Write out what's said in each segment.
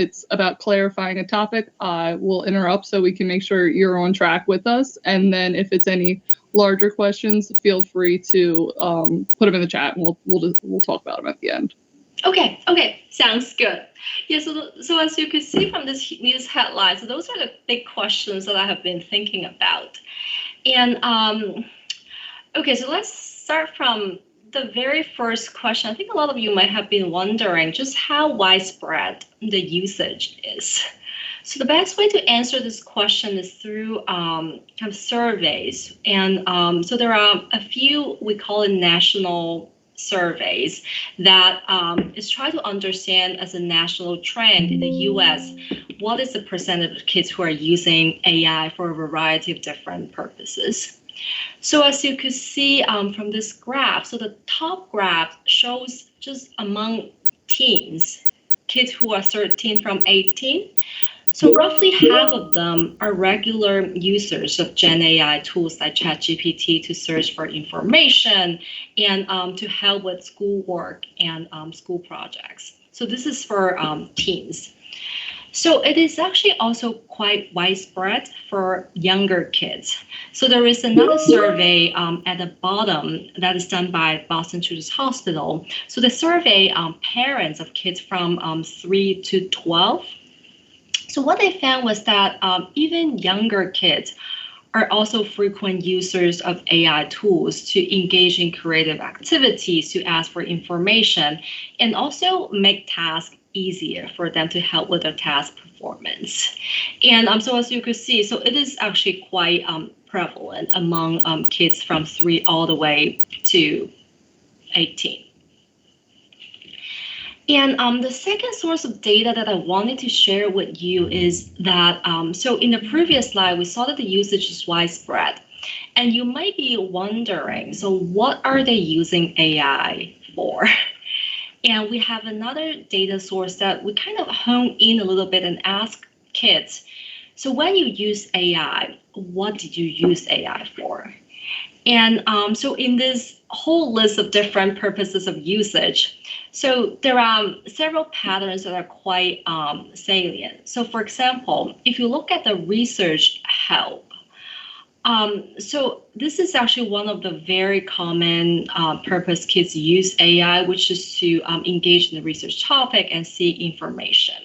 it's about clarifying a topic, I will interrupt so we can make sure you're on track with us. And then if it's any larger questions, feel free to put them in the chat, and we'll talk about them at the end. Okay, sounds good. Yeah, so as you can see from this news headline, so those are the big questions that I have been thinking about. And okay, so let's start from the very first question. I think a lot of you might have been wondering just how widespread the usage is. So the best way to answer this question is through kind of surveys. And so there are a few, we call it national surveys, that is trying to understand as a national trend in the US, what is the percentage of kids who are using AI for a variety of different purposes. So as you could see from this graph, so the top graph shows just among teens, kids who are 13 from 18. So roughly half of them are regular users of Gen AI tools like ChatGPT to search for information and to help with schoolwork and school projects. So this is for teens. So it is actually also quite widespread for younger kids. So there is another survey at the bottom that is done by Boston Children's Hospital. So the survey parents of kids from 3 to 12. So what they found was that even younger kids are also frequent users of AI tools to engage in creative activities, to ask for information, and also make tasks easier for them to help with their task performance. And so as you could see, so it is actually quite prevalent among kids from 3 all the way to 18. And the second source of data that I wanted to share with you is that, so in the previous slide, we saw that the usage is widespread. And you might be wondering, so what are they using AI for? And we have another data source that we kind of hone in a little bit and ask kids, so when you use AI, what did you use AI for? And so in this whole list of different purposes of usage, so there are several patterns that are quite salient. So for example, if you look at the research help, so this is actually one of the very common purpose kids use AI, which is to engage in the research topic and seek information.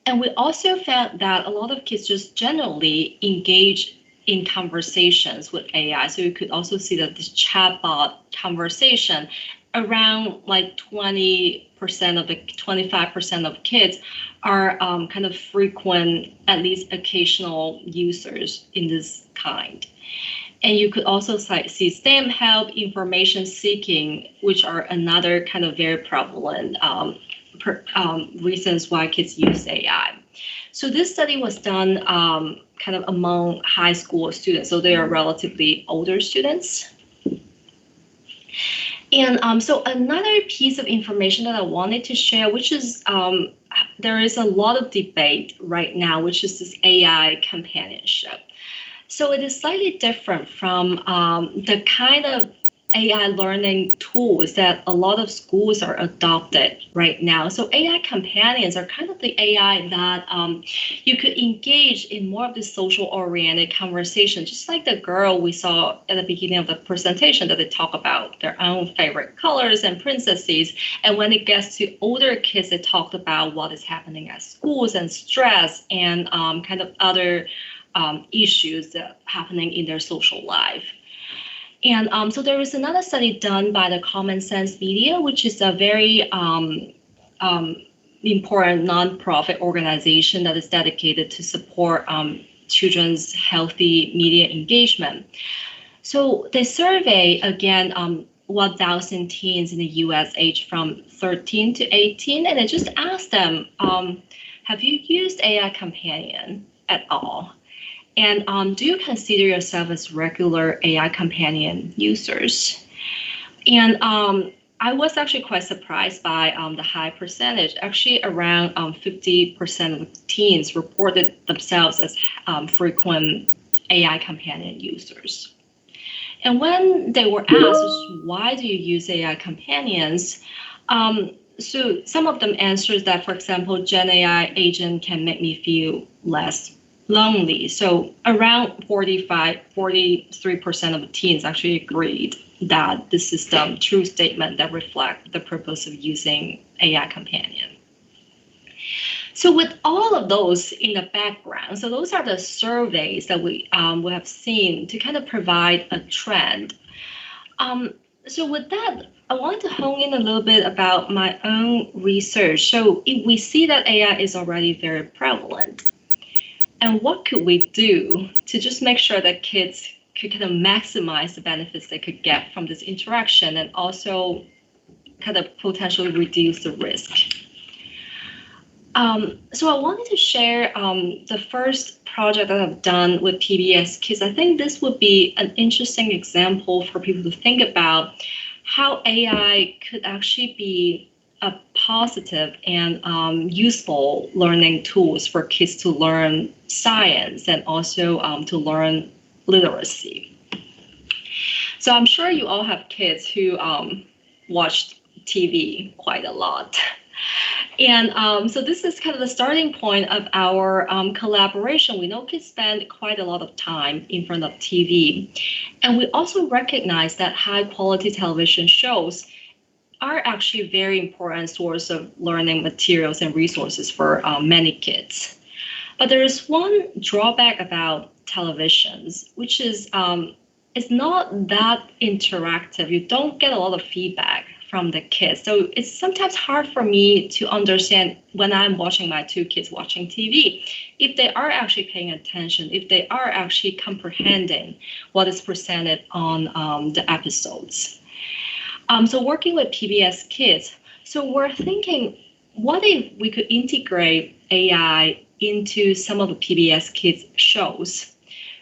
And we also found that a lot of kids just generally engage in conversations with AI. So you could also see that this chatbot conversation, around like 20% of the 25% of kids are kind of frequent, at least occasional users in this kind. And you could also see STEM help, information seeking, which are another kind of very prevalent reasons why kids use AI. So this study was done kind of among high school students, so they are relatively older students. And so another piece of information that I wanted to share, which is there is a lot of debate right now, which is this AI companionship. So it is slightly different from the kind of AI learning tools that a lot of schools are adopted right now. So AI companions are kind of the AI that you could engage in more of the social-oriented conversation, just like the girl we saw at the beginning of the presentation that they talk about their own favorite colors and princesses. And when it gets to older kids, they talked about what is happening at schools and stress and kind of other issues that are happening in their social life. And so there is another study done by the Common Sense Media, which is a very important nonprofit organization that is dedicated to support children's healthy media engagement. So they survey, again, 1,000 teens in the US aged from 13 to 18, and they just asked them, have you used AI Companion at all? And do you consider yourself as regular AI companion users? And I was actually quite surprised by the high percentage. Actually, around 50% of teens reported themselves as frequent AI companion users. And when they were asked, why do you use AI companions? So some of them answers that, for example, Gen AI agent can make me feel less lonely. So around 43% of the teens actually agreed that this is the true statement that reflect the purpose of using AI companion. So with all of those in the background, so those are the surveys that we have seen to kind of provide a trend. So with that, I wanted to hone in a little bit about my own research. So if we see that AI is already very prevalent, and what could we do to just make sure that kids could kind of maximize the benefits they could get from this interaction and also kind of potentially reduce the risk? So I wanted to share the first project that I've done with PBS Kids. I think this would be an interesting example for people to think about how AI could actually be a positive and useful learning tools for kids to learn science and also to learn literacy. So I'm sure you all have kids who watched TV quite a lot. And so this is kind of the starting point of our collaboration. We know kids spend quite a lot of time in front of TV. And we also recognize that high quality television shows are actually a very important source of learning materials and resources for many kids. But there is one drawback about televisions, which is it's not that interactive. You don't get a lot of feedback from the kids. So it's sometimes hard for me to understand when I'm watching my two kids watching TV, if they are actually paying attention, if they are actually comprehending what is presented on the episodes. So working with PBS Kids, so we're thinking, what if we could integrate AI into some of the PBS Kids shows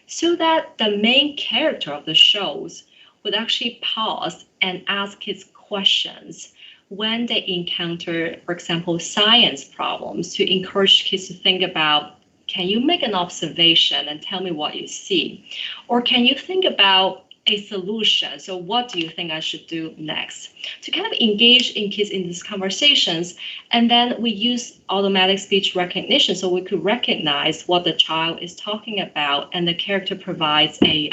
so that the main character of the shows would actually pause and ask kids questions when they encounter, for example, science problems, to encourage kids to think about, can you make an observation and tell me what you see? Or can you think about a solution? So what do you think I should do next? To kind of engage in kids in these conversations. And then we use automatic speech recognition so we could recognize what the child is talking about, and the character provides a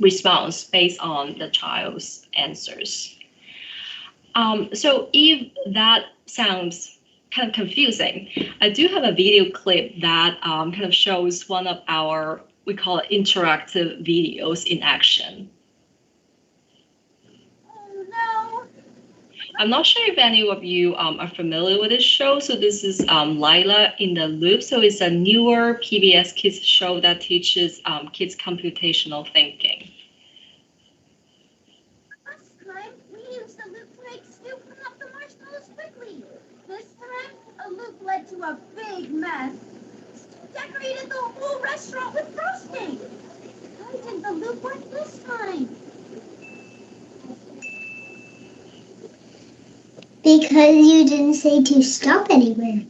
response based on the child's answers. So if that sounds kind of confusing, I do have a video clip that kind of shows one of our, we call it interactive videos in action. Oh no! I'm not sure if any of you are familiar with this show. So this is Lila in the Loop. So it's a newer PBS Kids show that teaches kids computational thinking. Last time, we used the loop to make stew come up the marshmallows quickly. This time, a loop led to a big mess. Stu decorated the whole restaurant with frosting. Why didn't the loop work this time? Because you didn't say to stop anywhere.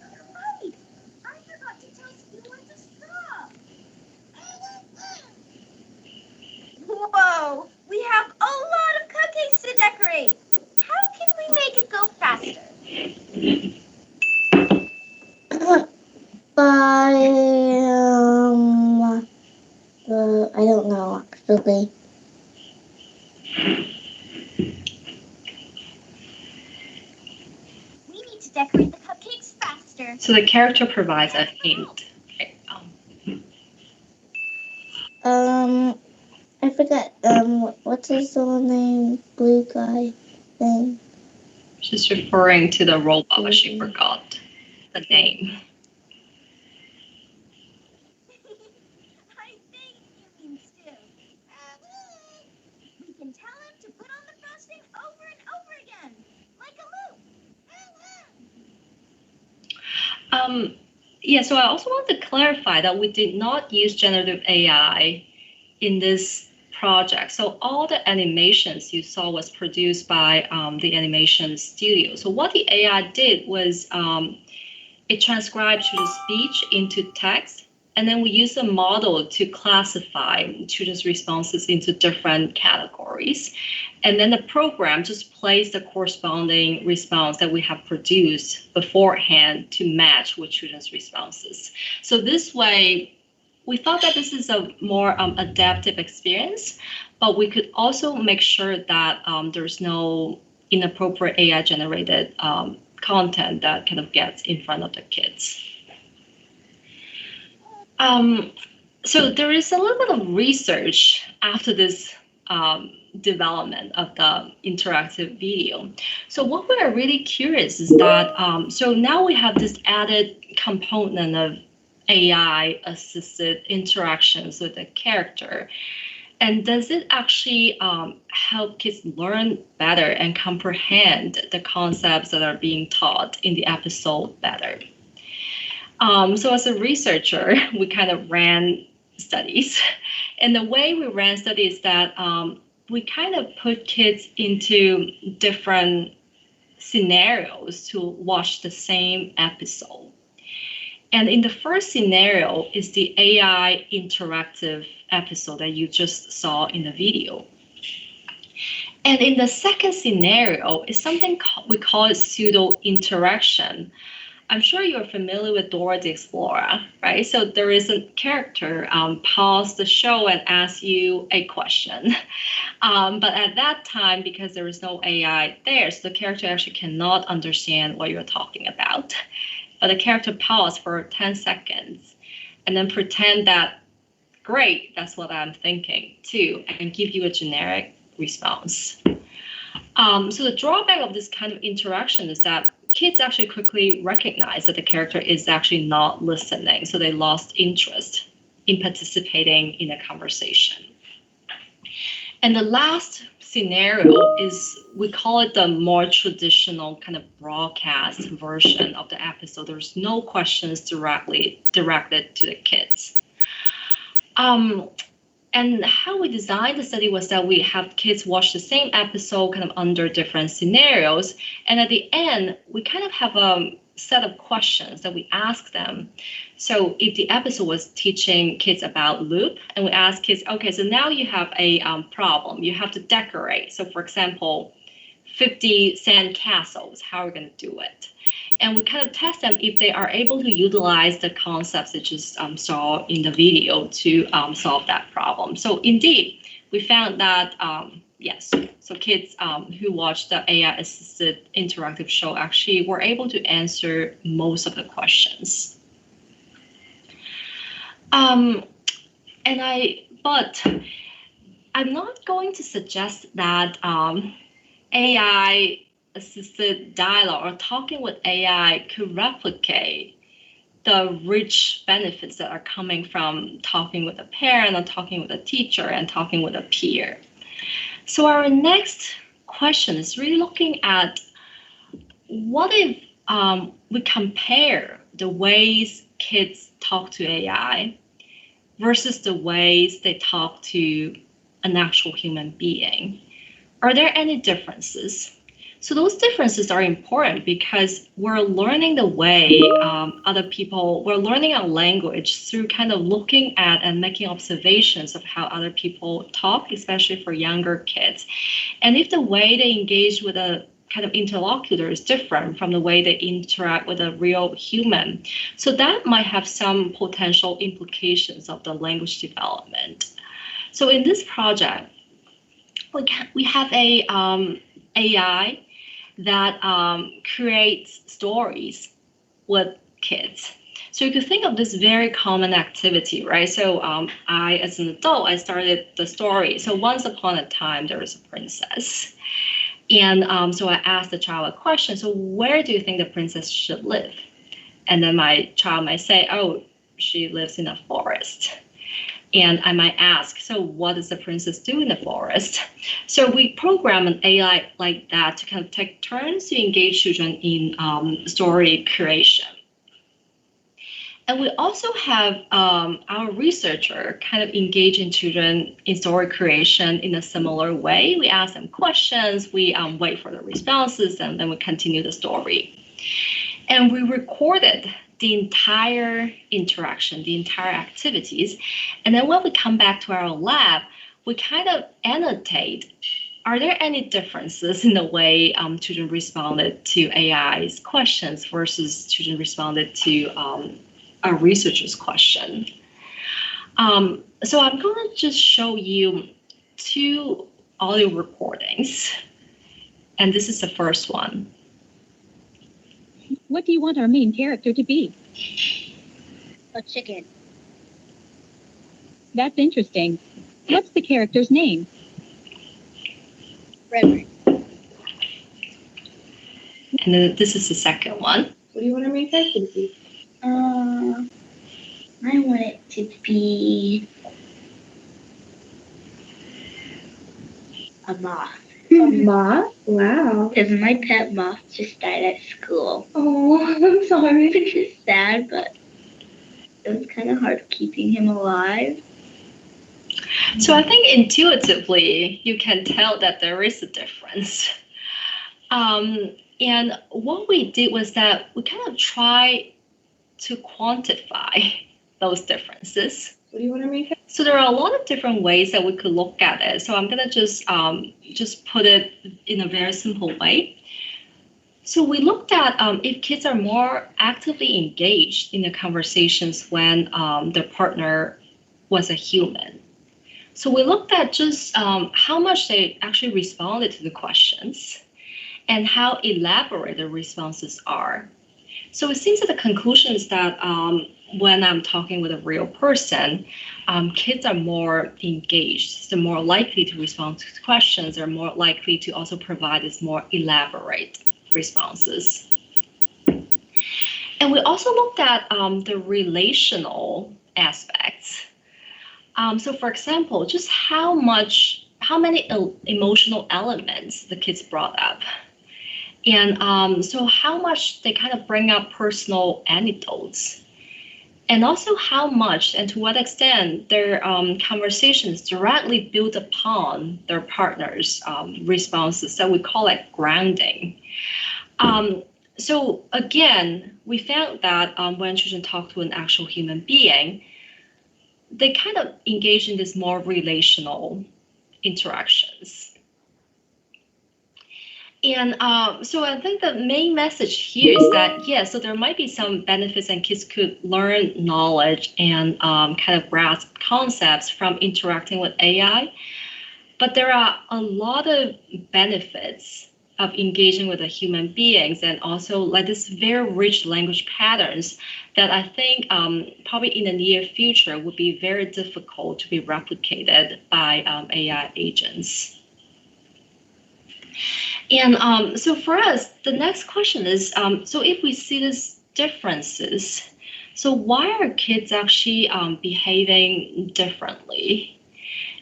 Right. I forgot to tell Stu when to stop. Whoa! We have a lot of cupcakes to decorate. How can we make it go faster? I don't know, actually. We need to decorate the cupcakes faster. So the character provides a hint. I forgot, what's his little name? Blue guy thing. She's referring to the robot, but she forgot the name. I think you mean Stu. We can tell him to put on the frosting over and over again, like a loop. Yeah, so I also want to clarify that we did not use generative AI in this project. So all the animations you saw was produced by the animation studio. So what the AI did was it transcribed the speech into text And then we use a model to classify children's responses into different categories. And then the program just plays the corresponding response that we have produced beforehand to match with children's responses. So this way, we thought that this is a more adaptive experience, but we could also make sure that there's no inappropriate AI-generated content that kind of gets in front of the kids. So there is a little bit of research after this development of the interactive video. So what we are really curious is that, so now we have this added component of AI-assisted interactions with the character. And does it actually help kids learn better and comprehend the concepts that are being taught in the episode better? So as a researcher, we kind of ran studies. And the way we ran studies is that we kind of put kids into different scenarios to watch the same episode. And in the first scenario is the AI interactive episode that you just saw in the video. And in the second scenario is something we call it pseudo interaction. I'm sure you're familiar with Dora the Explorer, right? So there is a character pause the show and ask you a question. But at that time, because there is no AI there, so the character actually cannot understand what you're talking about. But the character pause for 10 seconds and then pretend that, great, that's what I'm thinking too, and give you a generic response. So the drawback of this kind of interaction is that kids actually quickly recognize that the character is actually not listening, so they lost interest in participating in a conversation. And the last scenario is, we call it the more traditional kind of broadcast version of the episode. There's no questions directly directed to the kids. And how we designed the study was that we have kids watch the same episode kind of under different scenarios. And at the end, we kind of have a set of questions that we ask them. So if the episode was teaching kids about loop, and we ask kids, okay, so now you have a problem. You have to decorate. So for example, 50 sand castles, how are we going to do it? And we kind of test them if they are able to utilize the concepts that you just saw in the video to solve that problem. So indeed, we found that, yes, so kids who watched the AI-assisted interactive show actually were able to answer most of the questions. But I'm not going to suggest that AI-assisted dialogue or talking with AI could replicate the rich benefits that are coming from talking with a parent or talking with a teacher and talking with a peer. So our next question is really looking at what if we compare the ways kids talk to AI versus the ways they talk to an actual human being. Are there any differences? So those differences are important because we're learning the way we're learning our language through kind of looking at and making observations of how other people talk, especially for younger kids. And if the way they engage with a kind of interlocutor is different from the way they interact with a real human, so that might have some potential implications of the language development. So in this project, we have a AI that creates stories with kids. So you could think of this very common activity, right? So I, as an adult, I started the story. So once upon a time, there was a princess. And so I asked the child a question. So where do you think the princess should live? And then my child might say, oh, she lives in a forest. And I might ask, so what does the princess do in the forest? So we program an AI like that to kind of take turns to engage children in story creation. And we also have our researcher kind of engaging children in story creation in a similar way. We ask them questions, we wait for the responses, and then we continue the story. And we recorded the entire interaction, the entire activities. And then when we come back to our lab, we kind of annotate, are there any differences in the way children responded to AI's questions versus children responded to a researcher's question? So I'm going to just show you 2 audio recordings. And this is the first one. What do you want our main character to be? A chicken. That's interesting. What's the character's name? Reverend. And then this is the second one. What do you want our main character to be? I want it to be a moth. A moth? Wow. Because my pet moth just died at school. Oh, I'm sorry. Which is sad, but it was kind of hard keeping him alive. So I think intuitively, you can tell that there is a difference. And what we did was that we kind of try to quantify those differences. What do you want our main character? So there are a lot of different ways that we could look at it. So I'm gonna just put it in a very simple way. So we looked at if kids are more actively engaged in the conversations when their partner was a human. So we looked at just how much they actually responded to the questions and how elaborate the responses are. So it seems that the conclusion is that when I'm talking with a real person, kids are more engaged. They're more likely to respond to questions. They're more likely to also provide us more elaborate responses. And we also looked at the relational aspects. So for example, just how many emotional elements the kids brought up. And so how much they kind of bring up personal anecdotes. And also how much and to what extent their conversations directly build upon their partner's responses that we call it grounding. So again, we found that when children talk to an actual human being, they kind of engage in these more relational interactions. And so I think the main message here is that, yeah, so there might be some benefits and kids could learn knowledge and kind of grasp concepts from interacting with AI. But there are a lot of benefits of engaging with the human beings and also like this very rich language patterns that I think probably in the near future would be very difficult to be replicated by AI agents. And so for us, the next question is, so if we see these differences, so why are kids actually behaving differently?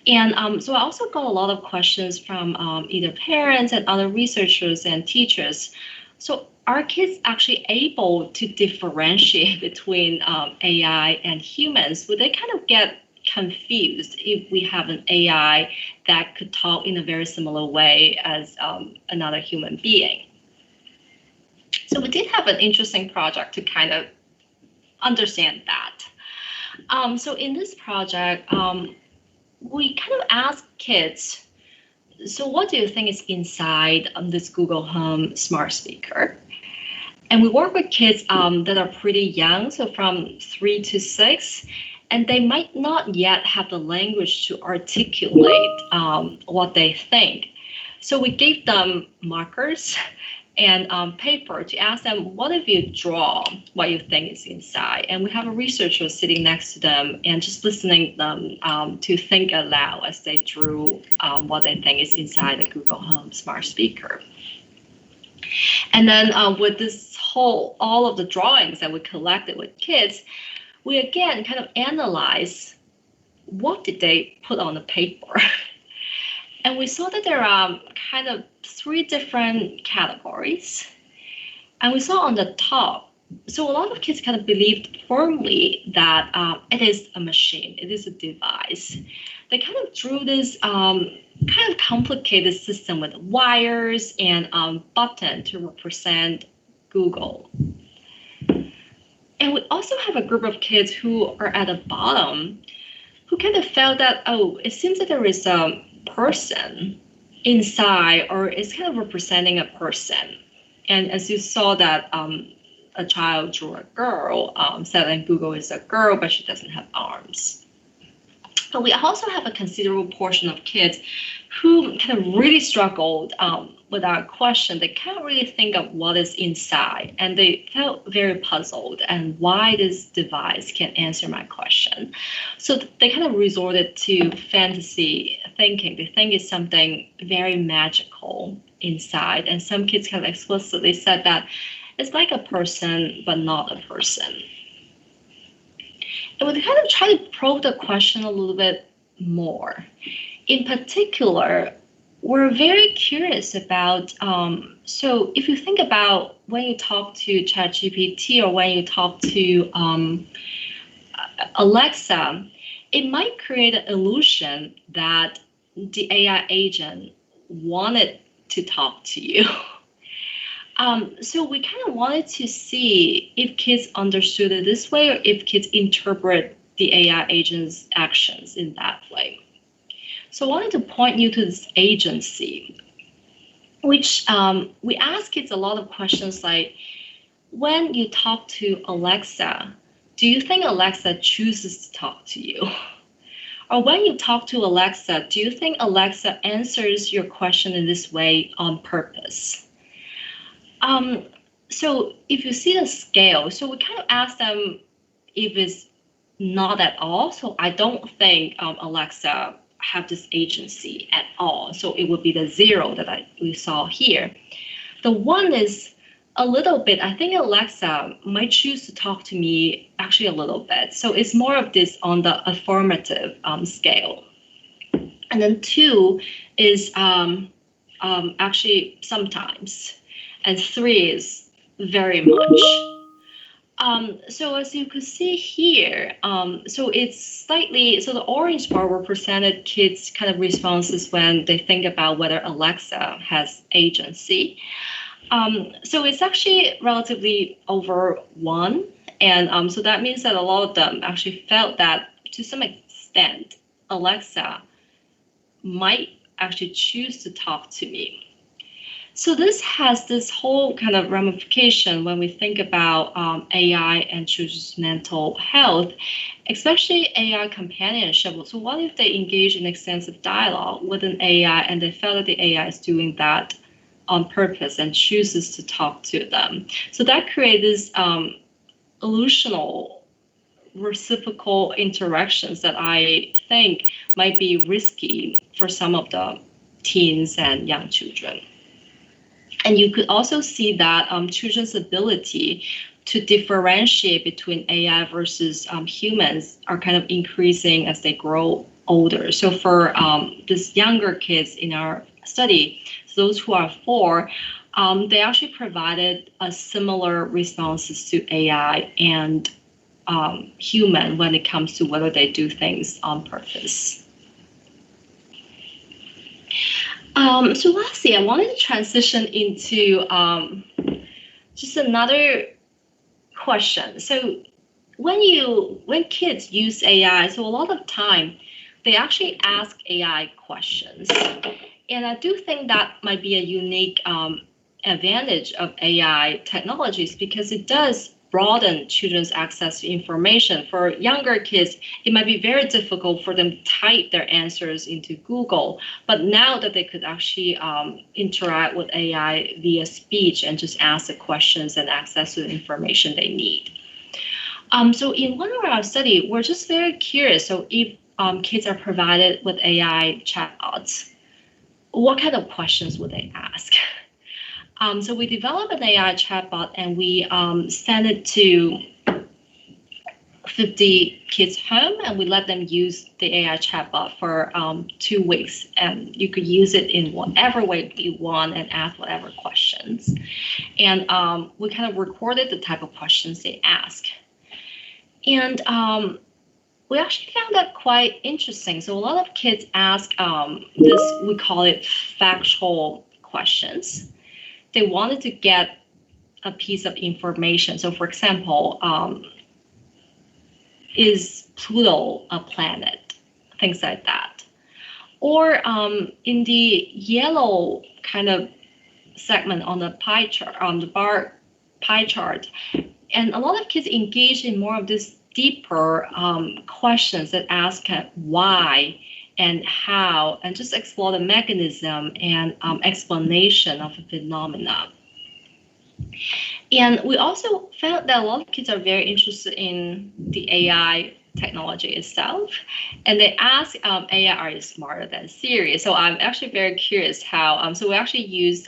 And so I also got a lot of questions from either parents and other researchers and teachers. So are kids actually able to differentiate between AI and humans? Would they kind of get confused if we have an AI that could talk in a very similar way as another human being? So we did have an interesting project to kind of understand that. So in this project, we kind of asked kids, so what do you think is inside this Google Home smart speaker? And we work with kids that are pretty young, so from 3 to 6, and they might not yet have the language to articulate what they think. So we gave them markers and paper to ask them, what if you draw what you think is inside? And we have a researcher sitting next to them and just listening them to think aloud as they drew what they think is inside the Google Home smart speaker. And then with this all of the drawings that we collected with kids, we again kind of analyze what did they put on the paper. And we saw that there are kind of 3 different categories. And we saw on the top, so a lot of kids kind of believed firmly that it is a machine, it is a device. They kind of drew this kind of complicated system with wires and button to represent Google. And we also have a group of kids who are at the bottom who kind of felt that, oh, it seems that there is a person inside, or it's kind of representing a person. And as you saw that a child drew a girl, said in Google is a girl, but she doesn't have arms. But we also have a considerable portion of kids who kind of really struggled with our question. They can't really think of what is inside, and they felt very puzzled and why this device can't answer my question. So they kind of resorted to fantasy thinking. They think it's something very magical inside, and some kids kind of explicitly said that it's like a person, but not a person. And we kind of try to probe the question a little bit more. In particular, we're very curious about, so if you think about when you talk to ChatGPT or when you talk to Alexa, it might create an illusion that the AI agent wanted to talk to you. So we kind of wanted to see if kids understood it this way or if kids interpret the AI agent's actions in that way. So I wanted to point you to this agency, which we ask kids a lot of questions like, when you talk to Alexa, do you think Alexa chooses to talk to you? Or when you talk to Alexa, do you think Alexa answers your question in this way on purpose? So if you see the scale, so we kind of ask them if it's not at all. So I don't think Alexa have this agency at all. So it would be the 0 that we saw here. The 1 is a little bit. I think Alexa might choose to talk to me actually a little bit. So it's more of this on the affirmative scale. And then 2 is actually sometimes. And 3 is very much. So as you could see here, so it's slightly, so the orange bar represented kids' kind of responses when they think about whether Alexa has agency. So it's actually relatively over 1. And so that means that a lot of them actually felt that to some extent, Alexa might actually choose to talk to me. So this has this whole kind of ramification when we think about AI and children's mental health, especially AI companionship. So what if they engage in extensive dialogue with an AI and they felt that the AI is doing that on purpose and chooses to talk to them? So that creates this illusional reciprocal interactions that I think might be risky for some of the teens and young children. And you could also see that children's ability to differentiate between AI versus humans are kind of increasing as they grow older. So for these younger kids in our study, those who are 4, they actually provided a similar responses to AI and human when it comes to whether they do things on purpose. So lastly, I wanted to transition into just another question. So when kids use AI, so a lot of time they actually ask AI questions. And I do think that might be a unique advantage of AI technologies because it does broaden children's access to information. For younger kids, it might be very difficult for them to type their answers into Google, but now that they could actually interact with AI via speech and just ask the questions and access to the information they need. So in one of our study, we're just very curious. So if kids are provided with AI chatbots, what kind of questions would they ask? So we developed an AI chatbot and we sent it to 50 kids' home and we let them use the AI chatbot for 2 weeks. And you could use it in whatever way you want and ask whatever questions. And we kind of recorded the type of questions they ask. And we actually found that quite interesting. So a lot of kids ask this, we call it factual questions. They wanted to get a piece of information. So for example, is Pluto a planet? Things like that. Or in the yellow kind of segment on the pie chart, on the bar pie chart, and a lot of kids engage in more of this deeper questions that ask why and how, and just explore the mechanism and explanation of a phenomena. And we also found that a lot of kids are very interested in the AI technology itself, and they ask AI, are you smarter than Siri? So I'm actually very curious how, so we actually used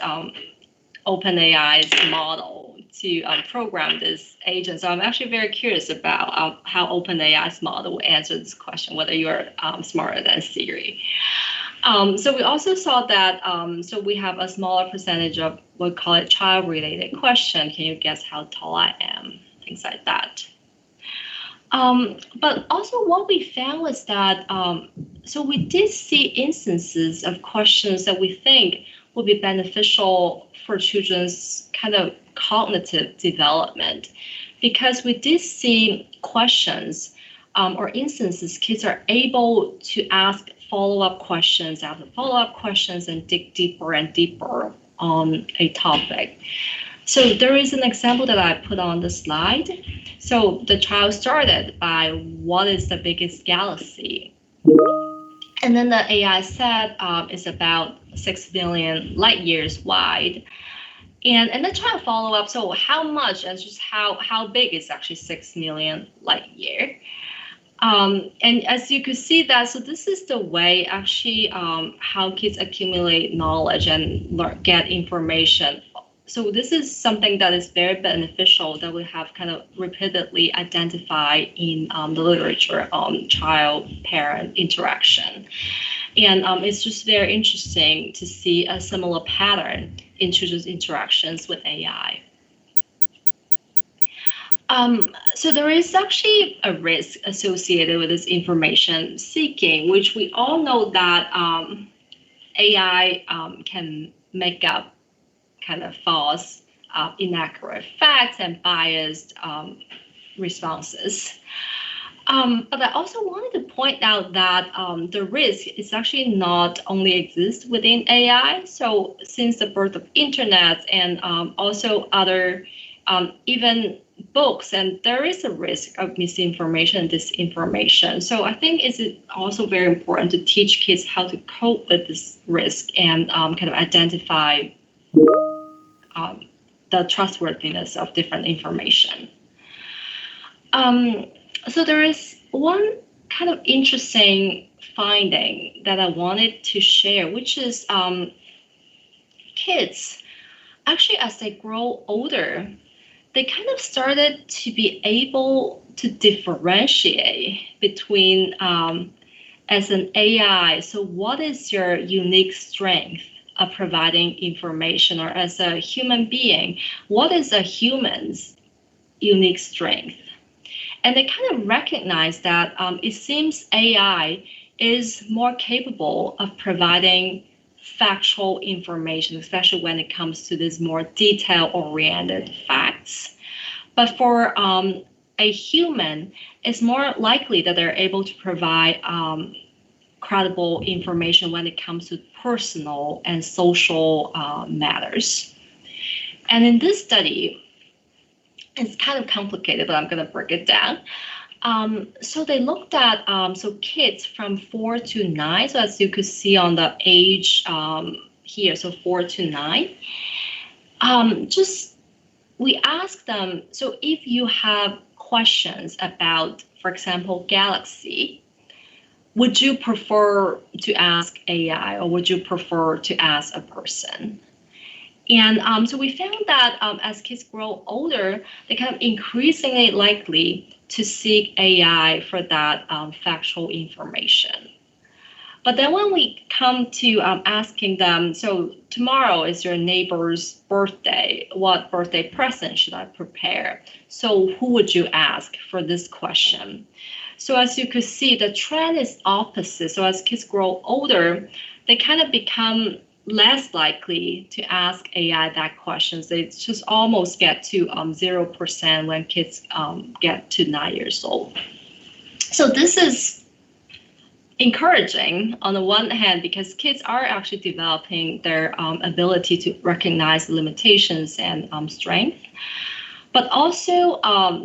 OpenAI's model to program this agent. So I'm actually very curious about how OpenAI's model will answer this question, whether you're smarter than Siri. So we also saw that, so we have a smaller percentage of, we call it child-related question. Can you guess how tall I am? Things like that. But also what we found was that, so we did see instances of questions that we think would be beneficial for children's kind of cognitive development, because we did see questions or instances kids are able to ask follow-up questions after follow-up questions and dig deeper and deeper on a topic. So there is an example that I put on the slide. So the child started by, what is the biggest galaxy? And then the AI said it's about 6 billion light years wide. And the child follow up, so how much and just how big is actually 6 million light year? And as you could see that, so this is the way actually how kids accumulate knowledge and get information. So this is something that is very beneficial that we have kind of repeatedly identified in the literature on child-parent interaction. And it's just very interesting to see a similar pattern in children's interactions with AI. So there is actually a risk associated with this information seeking, which we all know that AI can make up kind of false, inaccurate facts and biased responses. But I also wanted to point out that the risk is actually not only exists within AI. So since the birth of internet and also other even books, and there is a risk of misinformation and disinformation. So I think it's also very important to teach kids how to cope with this risk and kind of identify the trustworthiness of different information. So there is one kind of interesting finding that I wanted to share, which is kids, actually as they grow older, they kind of started to be able to differentiate between as an AI, so what is your unique strength of providing information, or as a human being, what is a human's unique strength? And they kind of recognize that it seems AI is more capable of providing factual information, especially when it comes to these more detail-oriented facts. But for a human, it's more likely that they're able to provide credible information when it comes to personal and social matters. And in this study, it's kind of complicated, but I'm going to break it down. So they looked at so kids from 4 to 9. So as you could see on the age here, so 4 to 9. We asked them, so if you have questions about, for example, galaxy, would you prefer to ask AI or would you prefer to ask a person? And so we found that as kids grow older, they're kind of increasingly likely to seek AI for that factual information. But then when we come to asking them, so tomorrow is your neighbor's birthday, what birthday present should I prepare? So who would you ask for this question? So as you could see, the trend is opposite. So as kids grow older, they kind of become less likely to ask AI that questions. They just almost get to 0% when kids get to 9 years old. So this is encouraging on the one hand because kids are actually developing their ability to recognize limitations and strength. But also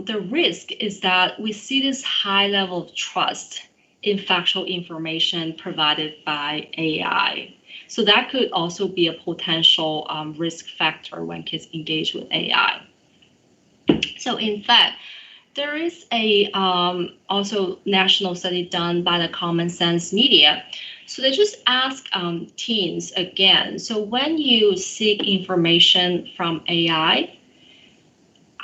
the risk is that we see this high level of trust in factual information provided by AI. So that could also be a potential risk factor when kids engage with AI. So in fact, there is a also national study done by the Common Sense Media. So they just ask teens again, so when you seek information from AI,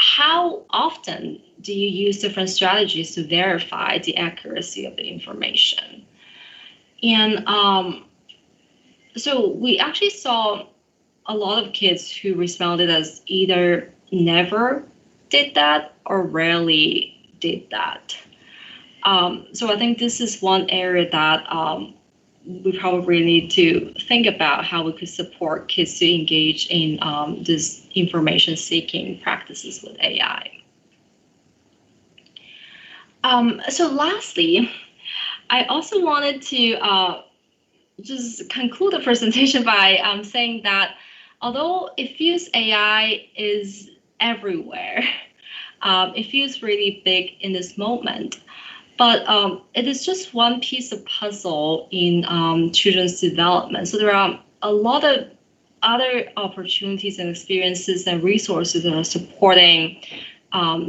how often do you use different strategies to verify the accuracy of the information? And so we actually saw a lot of kids who responded as either never did that or rarely did that. So I think this is one area that we probably need to think about how we could support kids to engage in this information seeking practices with AI. So lastly, I also wanted to just conclude the presentation by saying that although it feels AI is everywhere, it feels really big in this moment, but it is just one piece of puzzle in children's development. So there are a lot of other opportunities and experiences and resources that are supporting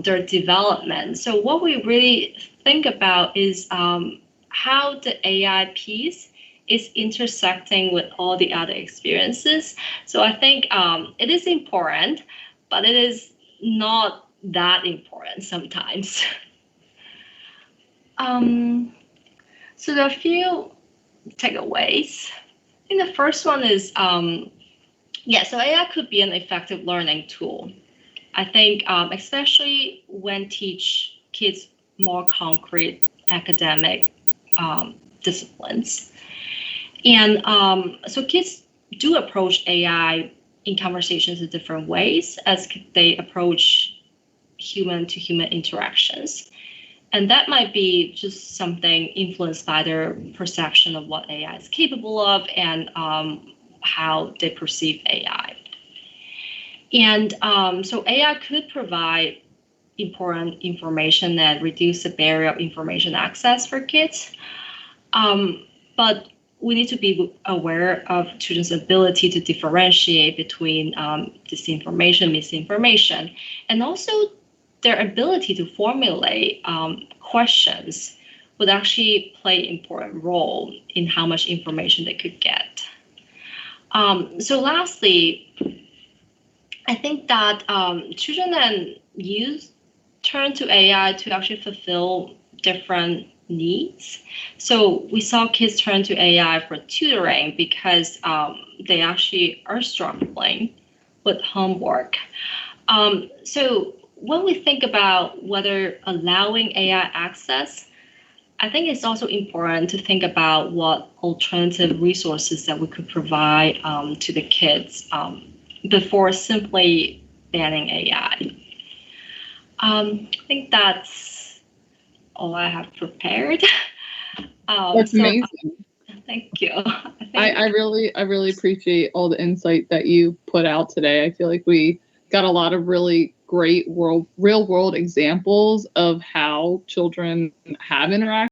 their development. So what we really think about is how the AI piece is intersecting with all the other experiences. So I think it is important, but it is not that important sometimes. So there are a few takeaways. I think the first one is, so AI could be an effective learning tool. I think especially when teach kids more concrete academic disciplines. And so kids do approach AI in conversations in different ways as they approach human-to-human interactions. And that might be just something influenced by their perception of what AI is capable of and how they perceive AI. And so AI could provide important information and reduce the barrier of information access for kids. But we need to be aware of children's ability to differentiate between disinformation, misinformation, and also their ability to formulate questions would actually play an important role in how much information they could get. So lastly, I think that children and youth turn to AI to actually fulfill different needs. So we saw kids turn to AI for tutoring because they actually are struggling with homework. So when we think about whether allowing AI access, I think it's also important to think about what alternative resources that we could provide to the kids before simply banning AI. I think that's all I have prepared. That's amazing. Thank you. I really appreciate all the insight that you put out today. I feel like we got a lot of really great real world examples of how children have interacted